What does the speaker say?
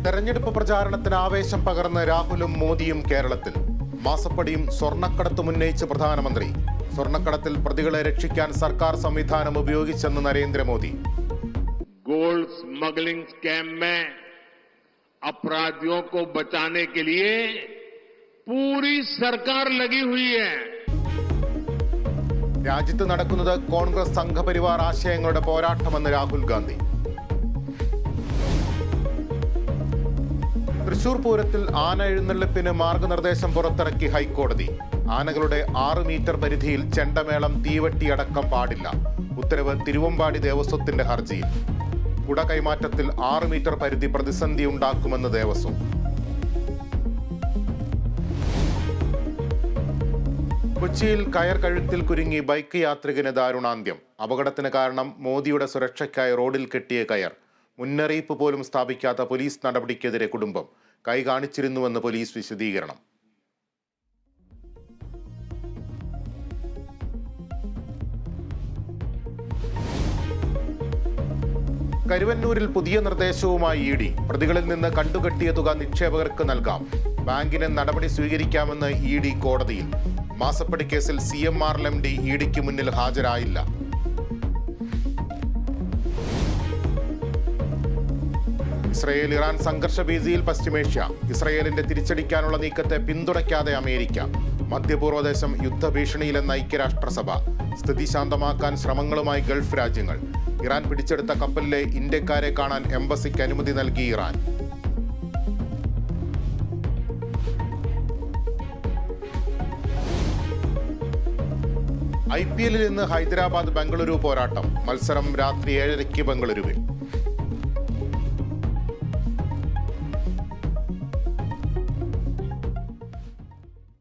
തെരഞ്ഞെടുപ്പ് പ്രചാരണത്തിന് ആവേശം പകർന്ന് രാഹുലും മോദിയും കേരളത്തിൽ. മാസപ്പടിയും സ്വർണ്ണക്കടത്തും ഉന്നയിച്ച് പ്രധാനമന്ത്രി. സ്വർണ്ണക്കടത്തിൽ പ്രതികളെ രക്ഷിക്കാൻ സർക്കാർ സംവിധാനം ഉപയോഗിച്ചെന്ന് നരേന്ദ്രമോദി. गोल्ड स्मगलिंग स्कैम में अपराधियों को बचाने के लिए पूरी सरकार लगी हुई है. രാജ്യത്ത് നടക്കുന്നത് കോൺഗ്രസ് സംഘപരിവാർ ആശയങ്ങളുടെ പോരാട്ടമെന്ന് രാഹുൽ ഗാന്ധി. തൃശൂർ പൂരത്തിൽ ആന എഴുന്നള്ളിപ്പിന് മാർഗനിർദ്ദേശം പുറത്തിറക്കി ഹൈക്കോടതി. ആനകളുടെ 6 മീറ്റർ പരിധിയിൽ ചെണ്ടമേളം, തീവട്ടിയടക്കം പാടില്ല. ഉത്തരവ് തിരുവമ്പാടി ദേവസ്വത്തിന്റെ ഹർജിയിൽ. കുട കൈമാറ്റത്തിൽ 6 മീറ്റർ പരിധി പ്രതിസന്ധി ഉണ്ടാക്കുമെന്ന് ദേവസ്വം. കൊച്ചിയിൽ കയർ കഴുത്തിൽ കുരുങ്ങി ബൈക്ക് യാത്രികന് ദാരുണാന്ത്യം. അപകടത്തിന് കാരണം മോദിയുടെ സുരക്ഷയ്ക്കായി റോഡിൽ കെട്ടിയ കയർ. മുന്നറിയിപ്പ് പോലും സ്ഥാപിക്കാത്ത പോലീസ് നടപടിക്കെതിരെ കുടുംബം. കൈ കാണിച്ചിരുന്നുവെന്ന് പോലീസ് വിശദീകരണം. കരുവന്നൂരിൽ പുതിയ നിർദ്ദേശവുമായി ഇ ഡി. പ്രതികളിൽ നിന്ന് കണ്ടുകെട്ടിയ തുക നിക്ഷേപകർക്ക് നൽകാം. ബാങ്കിന് നടപടി സ്വീകരിക്കാമെന്ന് ഇ ഡി കോടതിയിൽ. മാസപ്പടി കേസിൽ CMR MD ഇ ഡിക്ക് മുന്നിൽ ഹാജരായില്ല. ഇസ്രയേൽ ഇറാൻ സംഘർഷ ഭീതിയിൽ പശ്ചിമേഷ്യ. ഇസ്രയേലിന്റെ തിരിച്ചടിക്കാനുള്ള നീക്കത്തെ പിന്തുണയ്ക്കാതെ അമേരിക്ക. മധ്യപൂർവ്വദേശം യുദ്ധഭീഷണിയിലെന്ന ഐക്യരാഷ്ട്രസഭ. സ്ഥിതി ശാന്തമാക്കാൻ ശ്രമങ്ങളുമായി ഗൾഫ് രാജ്യങ്ങൾ. ഇറാൻ പിടിച്ചെടുത്ത കപ്പലിലെ ഇന്ത്യക്കാരെ കാണാൻ എംബസിക്ക് അനുമതി നൽകി ഇറാൻ. IPL ഇന്ന് ഹൈദരാബാദ് ബംഗളൂരു പോരാട്ടം. മത്സരം രാത്രി 7:30 ബംഗളൂരുവിൽ.